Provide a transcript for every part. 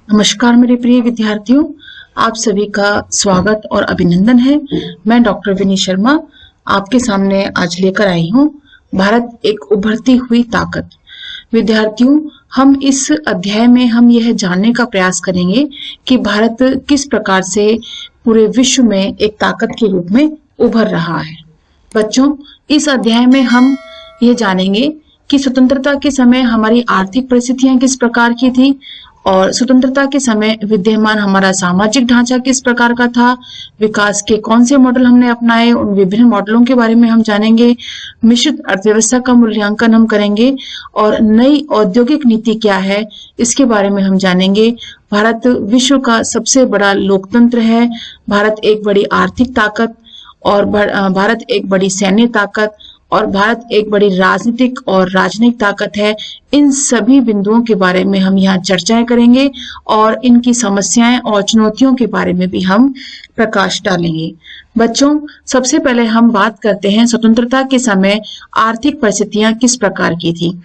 नमस्कार मेरे प्रिय विद्यार्थियों, आप सभी का स्वागत और अभिनंदन है। मैं डॉक्टर विनी शर्मा आपके सामने आज लेकर आई हूँ भारत एक उभरती हुई ताकत। विद्यार्थियों, हम इस अध्याय में हम यह जानने का प्रयास करेंगे कि भारत किस प्रकार से पूरे विश्व में एक ताकत के रूप में उभर रहा है। बच्चों, इस अध्याय में हम यह जानेंगे कि स्वतंत्रता के समय हमारी आर्थिक परिस्थितियां किस प्रकार की थी और स्वतंत्रता के समय विद्यमान हमारा सामाजिक ढांचा किस प्रकार का था। विकास के कौन से मॉडल हमने अपनाए, उन विभिन्न मॉडलों के बारे में हम जानेंगे। मिश्रित अर्थव्यवस्था का मूल्यांकन हम करेंगे और नई औद्योगिक नीति क्या है इसके बारे में हम जानेंगे। भारत विश्व का सबसे बड़ा लोकतंत्र है। भारत एक बड़ी आर्थिक ताकत और भारत एक बड़ी सैन्य ताकत और भारत एक बड़ी राजनीतिक और राजनयिक ताकत है। इन सभी बिंदुओं के बारे में हम यहाँ चर्चाएं करेंगे और इनकी समस्याएं और चुनौतियों के बारे में भी हम प्रकाश डालेंगे। बच्चों, सबसे पहले हम बात करते हैं स्वतंत्रता के समय आर्थिक परिस्थितियां किस प्रकार की थी।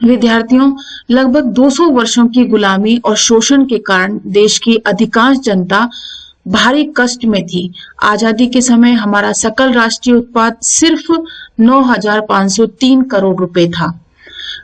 विद्यार्थियों, लगभग 200 वर्षों की गुलामी और शोषण के कारण देश की अधिकांश जनता भारी कष्ट में थी। आजादी के समय हमारा सकल राष्ट्रीय उत्पाद सिर्फ 9,503 करोड़ रुपए था।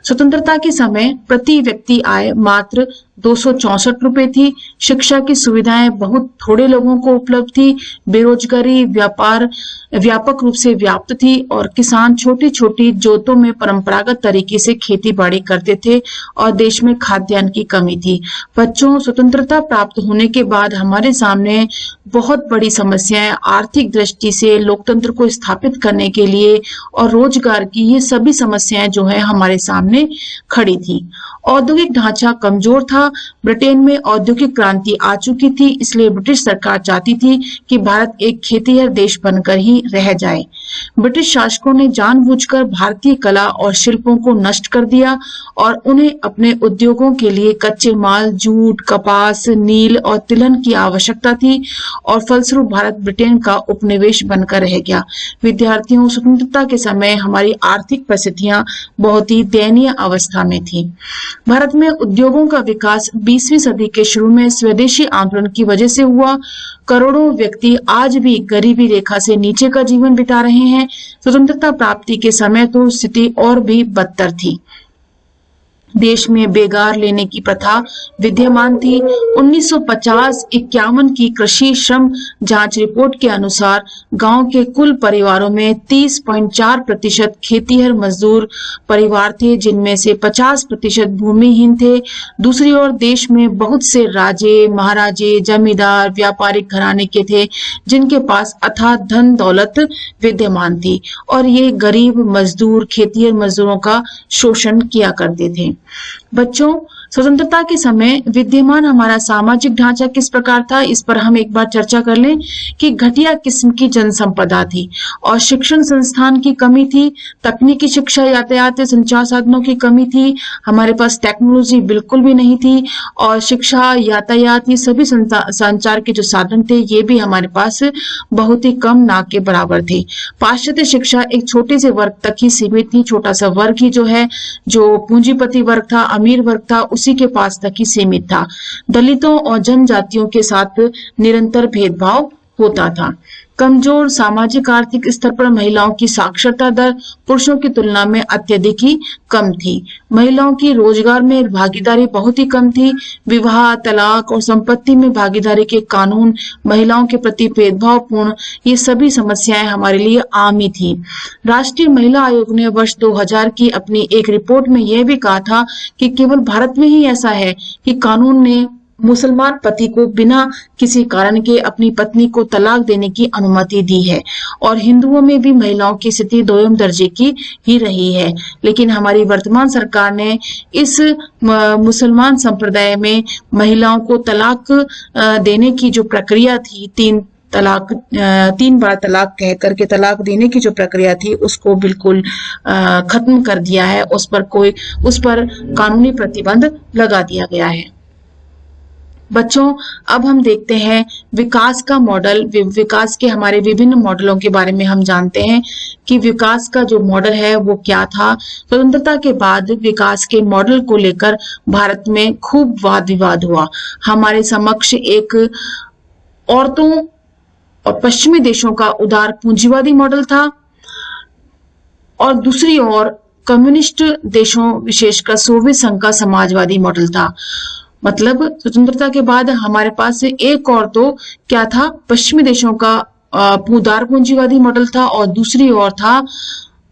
स्वतंत्रता के समय प्रति व्यक्ति आय मात्र 264 रुपए थी। शिक्षा की सुविधाएं बहुत थोड़े लोगों को उपलब्ध थी। बेरोजगारी व्यापक रूप से व्याप्त थी और किसान छोटी छोटी जोतों में परंपरागत तरीके से खेती बाड़ी करते थे और देश में खाद्यान्न की कमी थी। बच्चों, स्वतंत्रता प्राप्त होने के बाद हमारे सामने बहुत बड़ी समस्याएं आर्थिक दृष्टि से लोकतंत्र को स्थापित करने के लिए और रोजगार की ये सभी समस्याएं जो है हमारे सामने खड़ी थी। औद्योगिक ढांचा कमजोर था। ब्रिटेन में औद्योगिक क्रांति आ चुकी थी, इसलिए ब्रिटिश सरकार चाहती थी कि भारत एक खेतीहर देश बनकर ही रह जाए। ब्रिटिश शासकों ने जानबूझकर भारतीय कला और शिल्पों को नष्ट कर दिया और उन्हें अपने उद्योगों के लिए कच्चे माल, जूट, कपास, नील और तिलहन की आवश्यकता थी और फलस्वरूप भारत ब्रिटेन का उपनिवेश बनकर रह गया। विद्यार्थियों, स्वतंत्रता के समय हमारी आर्थिक परिस्थितियां बहुत ही दयनीय अवस्था में थी। भारत में उद्योगों का विकास 20वीं सदी के शुरू में स्वदेशी आंदोलन की वजह से हुआ। करोड़ों व्यक्ति आज भी गरीबी रेखा से नीचे का जीवन बिता रहे हैं। स्वतंत्रता प्राप्ति के समय तो स्थिति और भी बदतर थी। देश में बेगार लेने की प्रथा विद्यमान थी। 1950-51 की कृषि श्रम जांच रिपोर्ट के अनुसार गांव के कुल परिवारों में 30.4% खेतीहर मजदूर परिवार थे, जिनमें से 50% भूमिहीन थे। दूसरी ओर देश में बहुत से राजे, महाराजे, जमींदार, व्यापारिक घराने के थे, जिनके पास अथाह धन दौलत विद्यमान थी और ये गरीब मजदूर खेतीहर मजदूरों का शोषण किया करते थे। बच्चों, स्वतंत्रता के समय विद्यमान हमारा सामाजिक ढांचा किस प्रकार था, इस पर हम एक बार चर्चा कर लें कि घटिया किस्म की जनसंपदा थी और शिक्षण संस्थान की कमी थी। तकनीकी शिक्षा, यातायात, संचार साधनों की कमी थी। हमारे पास टेक्नोलॉजी बिल्कुल भी नहीं थी और शिक्षा, यातायात, ये सभी संचार के जो साधन थे ये भी हमारे पास बहुत ही कम, ना के बराबर थे। पाश्चात्य शिक्षा एक छोटे से वर्ग तक ही सीमित थी। छोटा सा वर्ग ही जो है, जो पूंजीपति वर्ग था, अमीर वर्ग था, उसी के पास तक ही सीमित था। दलितों और जनजातियों के साथ निरंतर भेदभाव होता था। कमजोर सामाजिक आर्थिक स्तर पर महिलाओं की साक्षरता दर पुरुषों की तुलना में अत्यधिक ही कम थी। महिलाओं की रोजगार में भागीदारी बहुत ही कम थी। विवाह, तलाक और संपत्ति में भागीदारी के कानून, महिलाओं के प्रति भेदभावपूर्ण, ये सभी समस्याएं हमारे लिए आम ही थी। राष्ट्रीय महिला आयोग ने वर्ष 2000 की अपनी एक रिपोर्ट में यह भी कहा था कि केवल भारत में ही ऐसा है कि कानून ने मुसलमान पति को बिना किसी कारण के अपनी पत्नी को तलाक देने की अनुमति दी है और हिंदुओं में भी महिलाओं की स्थिति दोयम दर्जे की ही रही है। लेकिन हमारी वर्तमान सरकार ने इस मुसलमान संप्रदाय में महिलाओं को तलाक देने की जो प्रक्रिया थी, 3 बार तलाक कह करके तलाक देने की जो प्रक्रिया थी, उसको बिल्कुल खत्म कर दिया है। उस पर कानूनी प्रतिबंध लगा दिया गया है। बच्चों, अब हम देखते हैं विकास का मॉडल। विकास के हमारे विभिन्न मॉडलों के बारे में हम जानते हैं कि विकास का जो मॉडल है वो क्या था। स्वतंत्रता के बाद विकास के मॉडल को लेकर भारत में खूब वाद विवाद हुआ। हमारे समक्ष एक औरतों और पश्चिमी देशों का उदार पूंजीवादी मॉडल था और दूसरी ओर कम्युनिस्ट देशों विशेषकर सोवियत संघ का समाजवादी मॉडल था। मतलब स्वतंत्रता के बाद हमारे पास एक और तो क्या था, पश्चिमी देशों का उदार पूंजीवादी मॉडल था और दूसरी ओर था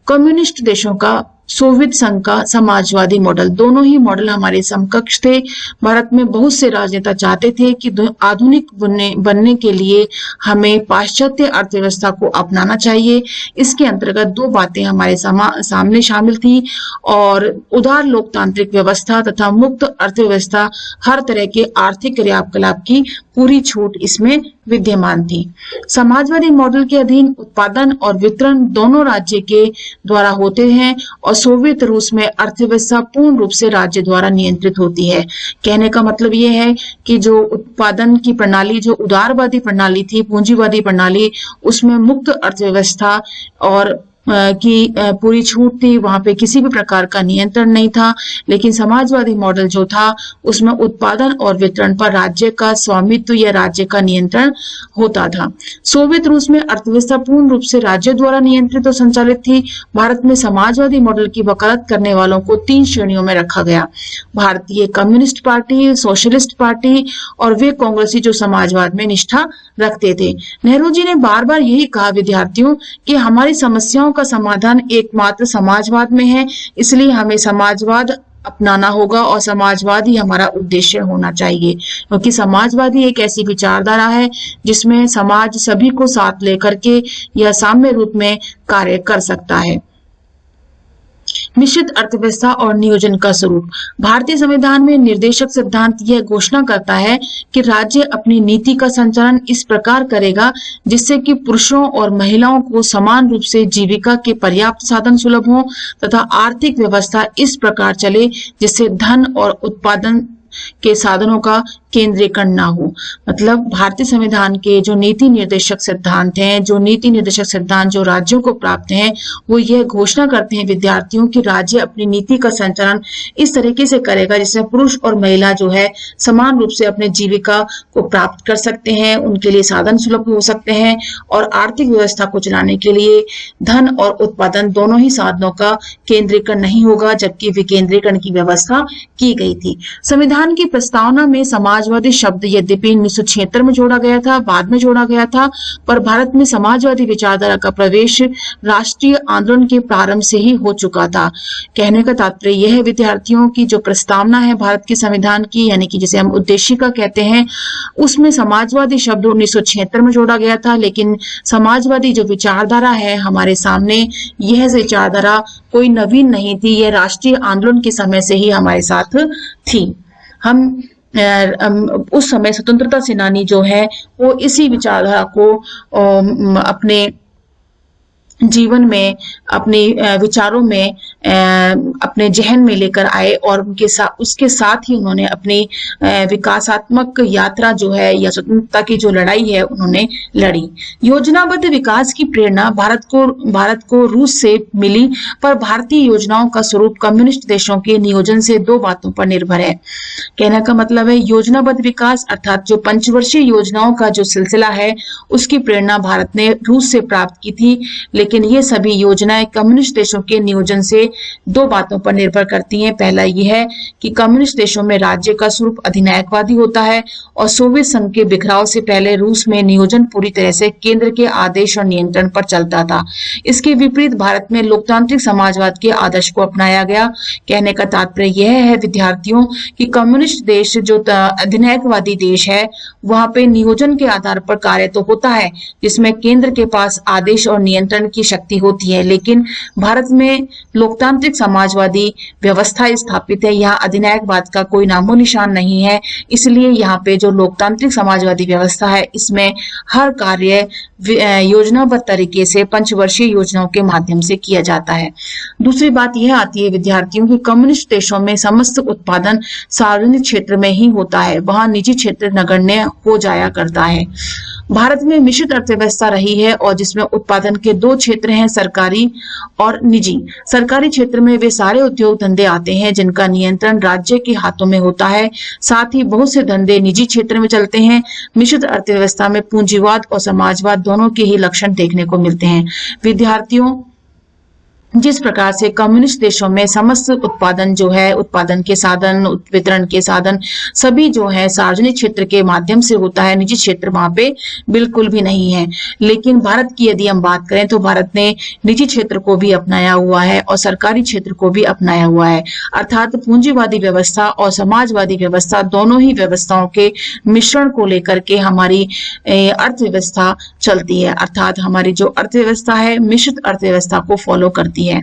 कम्युनिस्ट देशों का सोवियत संघ का समाजवादी मॉडल। दोनों ही मॉडल हमारे समकक्ष थे। भारत में बहुत से राजनेता चाहते थे कि आधुनिक बनने के लिए हमें पाश्चात्य अर्थव्यवस्था को अपनाना चाहिए। इसके अंतर्गत दो बातें हमारे सामने शामिल थी और उदार लोकतांत्रिक व्यवस्था तथा मुक्त अर्थव्यवस्था। हर तरह के आर्थिक क्रियाकलाप की पूरी छूट इसमें विद्यमान थी। समाजवादी मॉडल के अधीन उत्पादन और वितरण दोनों राज्य के द्वारा होते हैं और सोवियत रूस में अर्थव्यवस्था पूर्ण रूप से राज्य द्वारा नियंत्रित होती है। कहने का मतलब ये है कि जो उत्पादन की प्रणाली, जो उदारवादी प्रणाली थी, पूंजीवादी प्रणाली, उसमें मुक्त अर्थव्यवस्था और की पूरी छूट थी। वहां पे किसी भी प्रकार का नियंत्रण नहीं था। लेकिन समाजवादी मॉडल जो था उसमें उत्पादन और वितरण पर राज्य का स्वामित्व या राज्य का नियंत्रण होता था। सोवियत रूस में अर्थव्यवस्था पूर्ण रूप से राज्य द्वारा नियंत्रित और संचालित थी। भारत में समाजवादी मॉडल की वकालत करने वालों को 3 श्रेणियों में रखा गया: भारतीय कम्युनिस्ट पार्टी, सोशलिस्ट पार्टी और वे कांग्रेसी जो समाजवाद में निष्ठा रखते थे। नेहरू जी ने बार बार यही कहा विद्यार्थियों कि हमारी समस्याओं का समाधान एकमात्र समाजवाद में है, इसलिए हमें समाजवाद अपनाना होगा और समाजवाद ही हमारा उद्देश्य होना चाहिए, क्योंकि समाजवादी एक ऐसी विचारधारा है जिसमें समाज सभी को साथ लेकर के या साम्य रूप में कार्य कर सकता है। मिश्रित अर्थव्यवस्था और नियोजन का स्वरूप। भारतीय संविधान में निर्देशक सिद्धांत यह घोषणा करता है कि राज्य अपनी नीति का संचालन इस प्रकार करेगा जिससे कि पुरुषों और महिलाओं को समान रूप से जीविका के पर्याप्त साधन सुलभ हों तथा आर्थिक व्यवस्था इस प्रकार चले जिससे धन और उत्पादन के साधनों का केंद्रीकरण ना हो। मतलब भारतीय संविधान के जो नीति निर्देशक सिद्धांत हैं, जो नीति निर्देशक सिद्धांत जो राज्यों को प्राप्त हैं, वो यह घोषणा करते हैं विद्यार्थियों कि राज्य अपनी नीति का संचालन इस तरीके से करेगा जिसमें पुरुष और महिला जो है समान रूप से अपने जीविका को प्राप्त कर सकते हैं, उनके लिए साधन सुलभ हो सकते हैं और आर्थिक व्यवस्था को चलाने के लिए धन और उत्पादन दोनों ही साधनों का केंद्रीकरण नहीं होगा, जबकि विकेंद्रीकरण की व्यवस्था की गई थी। संविधान की प्रस्तावना में समाजवादी शब्द यद्यपि 1976 में जोड़ा गया था, बाद में जोड़ा गया था, पर भारत में समाजवादी विचारधारा का प्रवेश राष्ट्रीय आंदोलन के प्रारंभ से ही हो चुका था। कहने का तात्पर्य यह है विद्यार्थियों की जो प्रस्तावना है भारत के संविधान की, यानी कि जिसे हम उद्देशिका कहते हैं, उसमें समाजवादी शब्द 1976 में जोड़ा गया था। लेकिन समाजवादी जो विचारधारा है हमारे सामने, यह विचारधारा कोई नवीन नहीं थी, यह राष्ट्रीय आंदोलन के समय से ही हमारे साथ थी। हम उस समय स्वतंत्रता सेनानी जो है वो इसी विचारधारा को अपने जीवन में, अपने विचारों में, अपने जहन में लेकर आए और उसके साथ ही उन्होंने अपनी विकासात्मक यात्रा जो है या स्वतंत्रता की जो लड़ाई है उन्होंने लड़ी। योजनाबद्ध विकास की प्रेरणा भारत को रूस से मिली, पर भारतीय योजनाओं का स्वरूप कम्युनिस्ट देशों के नियोजन से 2 बातों पर निर्भर है। कहने का मतलब है योजनाबद्ध विकास अर्थात जो पंचवर्षीय योजनाओं का जो सिलसिला है उसकी प्रेरणा भारत ने रूस से प्राप्त की थी, लेकिन ये सभी योजनाएं कम्युनिस्ट देशों के नियोजन से 2 बातों पर निर्भर करती हैं। पहला यह है कि कम्युनिस्ट देशों में राज्य का स्वरूप अधिनायकवादी होता है और सोवियत संघ के बिखराव से पहले रूस में नियोजन पूरी तरह से केंद्र के आदेश और नियंत्रण पर चलता था। इसके विपरीत भारत में लोकतांत्रिक समाजवाद के आदर्श को अपनाया गया। कहने का तात्पर्य यह है विद्यार्थियों कि कम्युनिस्ट देश जो अधिनायकवादी देश है वहां पे नियोजन के आधार पर कार्य तो होता है जिसमें केंद्र के पास आदेश और नियंत्रण की की शक्ति होती है, लेकिन भारत में लोकतांत्रिक समाजवादी व्यवस्था स्थापित है। यहाँ अधिनायकवाद का कोई नामो निशान नहीं है। इसलिए यहाँ पे जो लोकतांत्रिक समाजवादी व्यवस्था है, इसमें हर कार्य योजनाबद्ध तरीके से पंचवर्षीय योजनाओं के माध्यम से किया जाता है। दूसरी बात यह आती है विद्यार्थियों की, कम्युनिस्ट देशों में समस्त उत्पादन सार्वजनिक क्षेत्र में ही होता है, वहां निजी क्षेत्र नगण्य हो जाया करता है। भारत में मिश्रित अर्थव्यवस्था रही है और जिसमें उत्पादन के दो क्षेत्र हैं, सरकारी और निजी। सरकारी क्षेत्र में वे सारे उद्योग धंधे आते हैं जिनका नियंत्रण राज्य के हाथों में होता है। साथ ही बहुत से धंधे निजी क्षेत्र में चलते हैं। मिश्रित अर्थव्यवस्था में पूंजीवाद और समाजवाद दोनों के ही लक्षण देखने को मिलते हैं। विद्यार्थियों, जिस प्रकार से कम्युनिस्ट देशों में समस्त उत्पादन जो है, उत्पादन के साधन, वितरण के साधन सभी जो है सार्वजनिक क्षेत्र के माध्यम से होता है, निजी क्षेत्र वहां पे बिल्कुल भी नहीं है। लेकिन भारत की यदि हम बात करें तो भारत ने निजी क्षेत्र को भी अपनाया हुआ है और सरकारी क्षेत्र को भी अपनाया हुआ है। अर्थात पूंजीवादी व्यवस्था और समाजवादी व्यवस्था दोनों ही व्यवस्थाओं के मिश्रण को लेकर के हमारी अर्थव्यवस्था चलती है। अर्थात हमारी जो अर्थव्यवस्था है मिश्रित अर्थव्यवस्था को फॉलो करती है।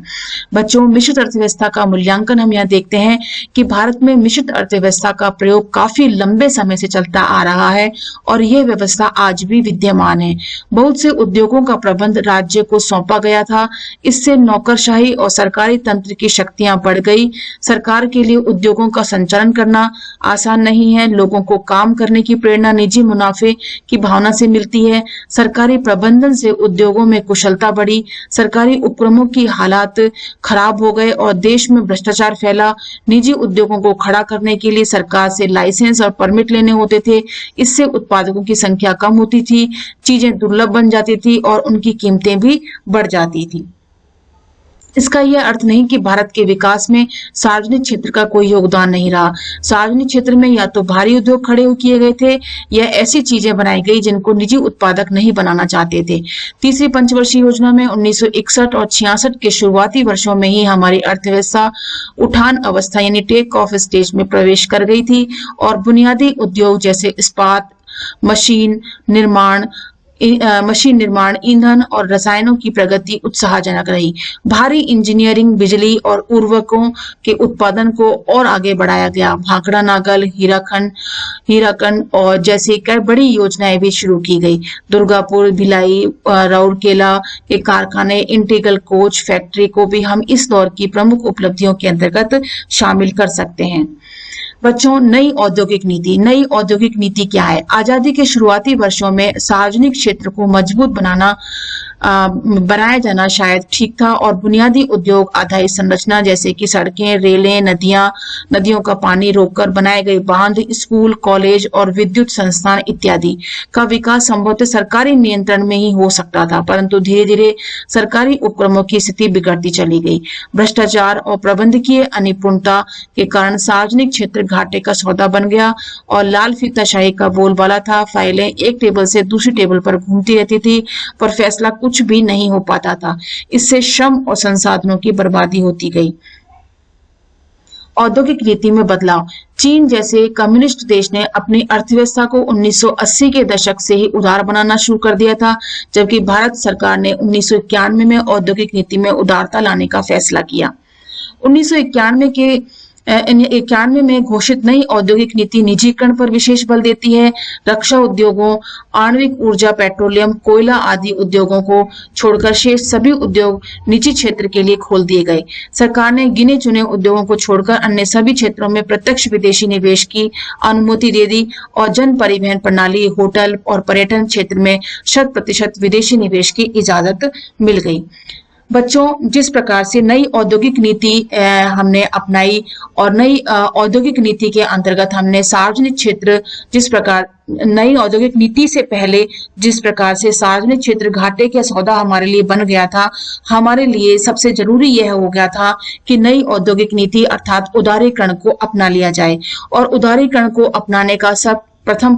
बच्चों, मिश्रित अर्थव्यवस्था का मूल्यांकन हम यहाँ देखते हैं कि भारत में मिश्रित अर्थव्यवस्था का प्रयोग काफी लंबे समय से चलता आ रहा है और यह व्यवस्था आज भी विद्यमान है। बहुत से उद्योगों का प्रबंध राज्य को सौंपा गया था। इससे नौकरशाही और सरकारी तंत्र की शक्तियां बढ़ गई। सरकार के लिए उद्योगों का संचालन करना आसान नहीं है। लोगों को काम करने की प्रेरणा निजी मुनाफे की भावना से मिलती है। सरकारी प्रबंधन से उद्योगों में कुशलता बढ़ी। सरकारी उपक्रमों की हालात खराब हो गए और देश में भ्रष्टाचार फैला। निजी उद्योगों को खड़ा करने के लिए सरकार से लाइसेंस और परमिट लेने होते थे। इससे उत्पादकों की संख्या कम होती थी, चीजें दुर्लभ बन जाती थी और उनकी कीमतें भी बढ़ जाती थी। इसका यह अर्थ नहीं कि भारत के विकास में सार्वजनिक क्षेत्र का कोई योगदान नहीं रहा। सार्वजनिक क्षेत्र में या तो भारी उद्योग खड़े किए गए थे या ऐसी चीजें बनाई गई जिनको निजी उत्पादक नहीं बनाना चाहते थे। तीसरी पंचवर्षीय योजना में 1961 और 66 के शुरुआती वर्षों में ही हमारी अर्थव्यवस्था उठान अवस्था यानी टेक ऑफ स्टेज में प्रवेश कर गई थी और बुनियादी उद्योग जैसे इस्पात, मशीन निर्माण, ईंधन और रसायनों की प्रगति उत्साहजनक रही। भारी इंजीनियरिंग, बिजली और उर्वरकों के उत्पादन को और आगे बढ़ाया गया। भाखड़ा नागल, हीराखंड और जैसे कई बड़ी योजनाएं भी शुरू की गई। दुर्गापुर, भिलाई, राउरकेला के कारखाने, इंटीग्रल कोच फैक्ट्री को भी हम इस दौर की प्रमुख उपलब्धियों के अंतर्गत शामिल कर सकते हैं। बच्चों, नई औद्योगिक नीति। नई औद्योगिक नीति क्या है? आजादी के शुरुआती वर्षों में सार्वजनिक क्षेत्र को मजबूत बनाया जाना शायद ठीक था और बुनियादी उद्योग आधारित संरचना जैसे कि सड़कें, रेलें, नदियों का पानी रोककर बनाए गए बांध, स्कूल, कॉलेज और विद्युत संस्थान इत्यादि का विकास संभवतः सरकारी नियंत्रण में ही हो सकता था, परंतु धीरे धीरे सरकारी उपक्रमों की स्थिति बिगड़ती चली गई। भ्रष्टाचार और प्रबंधकीय अनिपुणता के कारण सार्वजनिक क्षेत्र घाटे का सौदा बन गया और लाल फीताशाही का बोलबाला था। फाइलें एक टेबल से दूसरी टेबल पर घूमती रहती थी पर फैसला कुछ भी नहीं हो पाता था। इससे श्रम और संसाधनों की बर्बादी होती गई। औद्योगिक नीति में बदलाव। चीन जैसे कम्युनिस्ट देश ने अपनी अर्थव्यवस्था को 1980 के दशक से ही उदार बनाना शुरू कर दिया था, जबकि भारत सरकार ने 1991 में औद्योगिक नीति में उदारता लाने का फैसला किया। 1991 में घोषित नई औद्योगिक नीति निजीकरण पर विशेष बल देती है। रक्षा उद्योगों, आणविक ऊर्जा, पेट्रोलियम, कोयला आदि उद्योगों को छोड़कर शेष सभी उद्योग निजी क्षेत्र के लिए खोल दिए गए। सरकार ने गिने चुने उद्योगों को छोड़कर अन्य सभी क्षेत्रों में प्रत्यक्ष विदेशी निवेश की अनुमति दे दी और जन परिवहन प्रणाली, होटल और पर्यटन क्षेत्र में 100% विदेशी निवेश की इजाजत मिल गई। बच्चों, जिस प्रकार से नई औद्योगिक नीति हमने अपनाई और नई औद्योगिक नीति के अंतर्गत हमने सार्वजनिक क्षेत्र नई औद्योगिक नीति से पहले जिस प्रकार से सार्वजनिक क्षेत्र घाटे का सौदा हमारे लिए बन गया था, हमारे लिए सबसे जरूरी यह हो गया था कि नई औद्योगिक नीति अर्थात उदारीकरण को अपना लिया जाए और उदारीकरण को अपनाने का सब प्रथम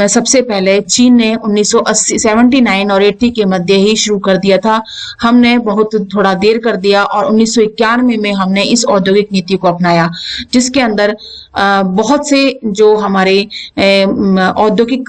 सबसे पहले चीन ने 1979 और 80 के मध्य ही शुरू कर दिया था। हमने बहुत थोड़ा देर कर दिया और 1991 में हमने इस औद्योगिक नीति को अपनाया, जिसके अंदर बहुत से जो हमारे औद्योगिक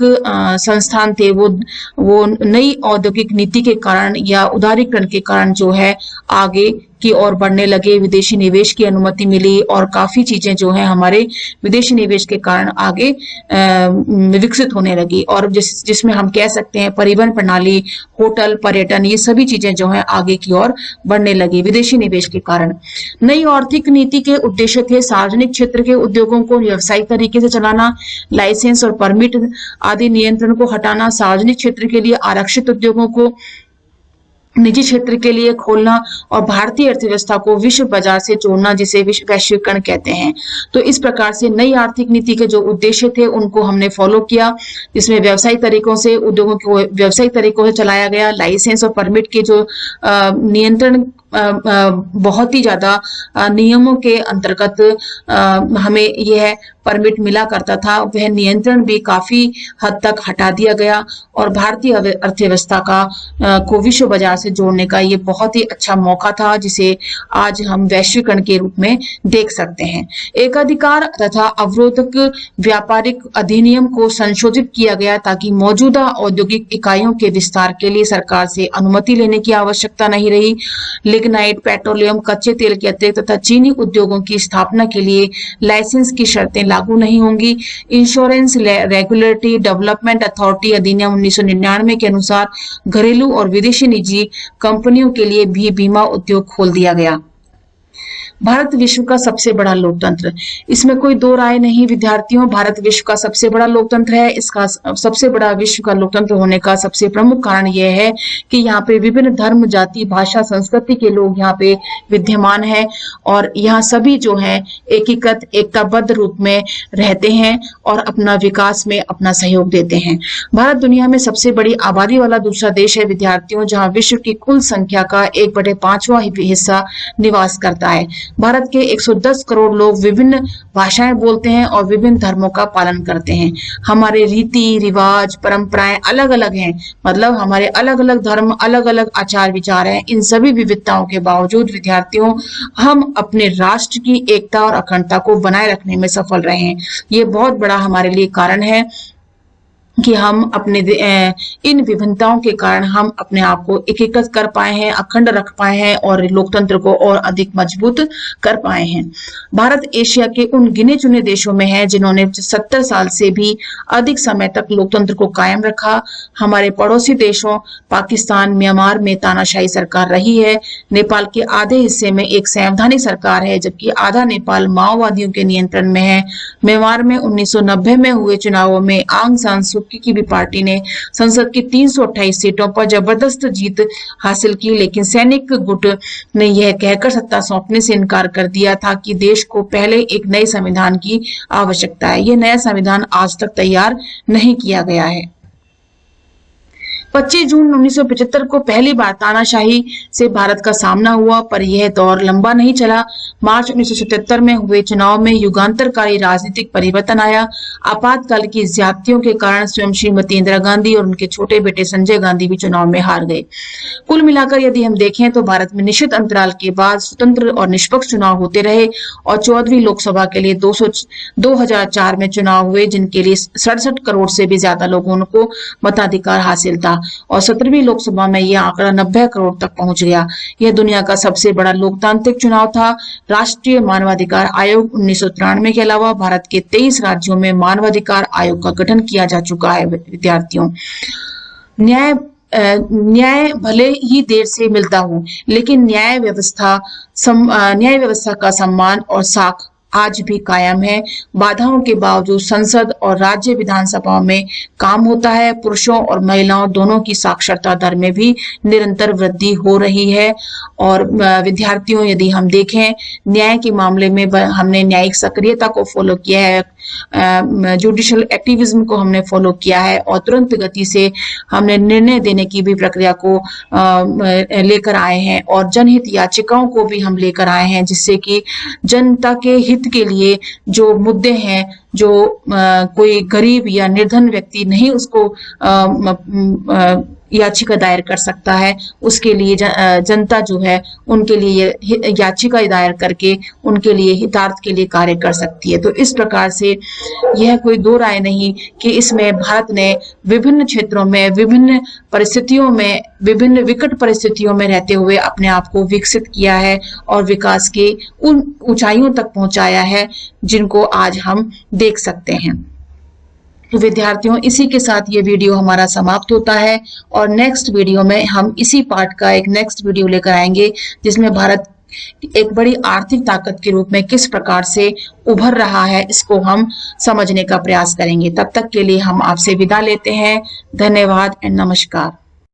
संस्थान थे वो नई औद्योगिक नीति के कारण या उदारीकरण के कारण जो है आगे की ओर बढ़ने लगे। विदेशी निवेश की अनुमति मिली और काफी चीजें जो है हमारे विदेशी निवेश के कारण आगे विकसित होने लगी, और जिसमें हम कह सकते हैं परिवहन प्रणाली, होटल, पर्यटन, ये सभी चीजें जो है आगे की ओर बढ़ने लगी विदेशी निवेश के कारण। नई आर्थिक नीति के उद्देश्य थे सार्वजनिक क्षेत्र के उद्योगों को व्यावसायिक तरीके से चलाना, लाइसेंस और परमिट आदि नियंत्रण को हटाना, सार्वजनिक क्षेत्र के लिए आरक्षित उद्योगों को निजी क्षेत्र के लिए खोलना और भारतीय अर्थव्यवस्था को विश्व बाजार से जोड़ना, जिसे वैश्वीकरण कहते हैं। तो इस प्रकार से नई आर्थिक नीति के जो उद्देश्य थे उनको हमने फॉलो किया, जिसमें व्यावसायिक तरीकों से उद्योगों को व्यावसायिक तरीकों से चलाया गया। लाइसेंस और परमिट के जो नियंत्रण बहुत ही ज्यादा नियमों के अंतर्गत हमें यह परमिट मिला करता था, वह नियंत्रण भी काफी हद तक हटा दिया गया और भारतीय अर्थव्यवस्था को विश्व बाजार से जोड़ने का ये बहुत ही अच्छा मौका था, जिसे आज हम वैश्वीकरण के रूप में देख सकते हैं। एकाधिकार तथा अवरोधक व्यापारिक अधिनियम को संशोधित किया गया ताकि मौजूदा औद्योगिक इकाइयों के विस्तार के लिए सरकार से अनुमति लेने की आवश्यकता नहीं रही। लिग्नाइट, पेट्रोलियम, कच्चे तेल के अतिरिक्त तथा चीनी उद्योगों की स्थापना के लिए लाइसेंस की शर्तें लागू नहीं होंगी। इंश्योरेंस रेगुलेटरी डेवलपमेंट अथॉरिटी अधिनियम 1999 के अनुसार घरेलू और विदेशी निजी कंपनियों के लिए भी बीमा उद्योग खोल दिया गया। भारत विश्व का सबसे बड़ा लोकतंत्र, इसमें कोई दो राय नहीं विद्यार्थियों, भारत विश्व का सबसे बड़ा लोकतंत्र है। इसका सबसे बड़ा विश्व का लोकतंत्र होने का सबसे प्रमुख कारण यह है कि यहाँ पे विभिन्न धर्म, जाति, भाषा, संस्कृति के लोग यहाँ पे विद्यमान हैं और यहाँ सभी जो है एकीकृत, एकताबद्ध रूप में रहते हैं और अपना विकास में अपना सहयोग देते हैं। भारत दुनिया में सबसे बड़ी आबादी वाला दूसरा देश है विद्यार्थियों, जहाँ विश्व की कुल संख्या का 1/5वां हिस्सा निवास करता है। भारत के 110 करोड़ लोग विभिन्न भाषाएं बोलते हैं और विभिन्न धर्मों का पालन करते हैं। हमारे रीति रिवाज, परंपराएं अलग अलग हैं, मतलब हमारे अलग अलग धर्म, अलग अलग आचार विचार हैं। इन सभी विविधताओं के बावजूद विद्यार्थियों हम अपने राष्ट्र की एकता और अखंडता को बनाए रखने में सफल रहे हैं। ये बहुत बड़ा हमारे लिए कारण है कि हम अपने इन विभिन्नताओं के कारण हम अपने आप को एकीकृत कर पाए हैं, अखंड रख पाए हैं और लोकतंत्र को और अधिक मजबूत कर पाए हैं। भारत एशिया के उन गिने चुने देशों में है जिन्होंने 70 साल से भी अधिक समय तक लोकतंत्र को कायम रखा। हमारे पड़ोसी देशों पाकिस्तान, म्यांमार में तानाशाही सरकार रही है। नेपाल के आधे हिस्से में एक संवैधानिक सरकार है, जबकि आधा नेपाल माओवादियों के नियंत्रण में है। म्यांमार में 1990 में हुए चुनावों में आंग सान सू की भी पार्टी ने संसद की 328 सीटों पर जबरदस्त जीत हासिल की, लेकिन सैनिक गुट ने यह कहकर सत्ता सौंपने से इनकार कर दिया था कि देश को पहले एक नए संविधान की आवश्यकता है। यह नया संविधान आज तक तैयार नहीं किया गया है। 25 जून 1975 को पहली बार तानाशाही से भारत का सामना हुआ, पर यह दौर लंबा नहीं चला। मार्च 1977 में हुए चुनाव में युगांतरकारी राजनीतिक परिवर्तन आया। आपातकाल की ज्यादतियों के कारण स्वयं श्रीमती इंदिरा गांधी और उनके छोटे बेटे संजय गांधी भी चुनाव में हार गए। कुल मिलाकर यदि हम देखें तो भारत में निश्चित अंतराल के बाद स्वतंत्र और निष्पक्ष चुनाव होते रहे और 14वीं लोकसभा के लिए 2004 में चुनाव हुए, जिनके लिए 67 करोड़ से भी ज्यादा लोगों को मताधिकार हासिल था और 17वीं लोकसभा में यह आंकड़ा 90 करोड़ तक पहुंच गया। यह दुनिया का सबसे बड़ा लोकतांत्रिक चुनाव था। राष्ट्रीय मानवाधिकार आयोग 1993 के अलावा भारत के 23 राज्यों में मानवाधिकार आयोग का गठन किया जा चुका है। विद्यार्थियों, न्याय भले ही देर से मिलता हो, लेकिन न्याय व्यवस्था का सम्मान और साख आज भी कायम है। बाधाओं के बावजूद संसद और राज्य विधानसभाओं में काम होता है। पुरुषों और महिलाओं दोनों की साक्षरता दर में भी निरंतर वृद्धि हो रही है। और विद्यार्थियों, यदि हम देखें न्याय के मामले में हमने न्यायिक सक्रियता को फॉलो किया है। जुडिशियल एक्टिविज्म को हमने फॉलो किया है और तुरंत गति से हमने निर्णय देने की भी प्रक्रिया को लेकर आए हैं और जनहित याचिकाओं को भी हम लेकर आए हैं, जिससे कि जनता के हित के लिए जो मुद्दे हैं, जो कोई गरीब या निर्धन व्यक्ति नहीं उसको याचिका दायर कर सकता है, उसके लिए जनता जो है उनके लिए याचिका दायर करके उनके लिए हितार्थ के लिए कार्य कर सकती है। तो इस प्रकार से यह कोई दो राय नहीं कि इसमें भारत ने विभिन्न क्षेत्रों में, विभिन्न परिस्थितियों में, विभिन्न विकट परिस्थितियों में रहते हुए अपने आप को विकसित किया है और विकास के उन ऊंचाइयों तक पहुंचाया है जिनको आज हम देख सकते हैं। तो विद्यार्थियों, इसी के साथ ये वीडियो हमारा समाप्त होता है और नेक्स्ट वीडियो में हम इसी पार्ट का एक नेक्स्ट वीडियो लेकर आएंगे, जिसमें भारत एक बड़ी आर्थिक ताकत के रूप में किस प्रकार से उभर रहा है, इसको हम समझने का प्रयास करेंगे। तब तक के लिए हम आपसे विदा लेते हैं। धन्यवाद एंड नमस्कार।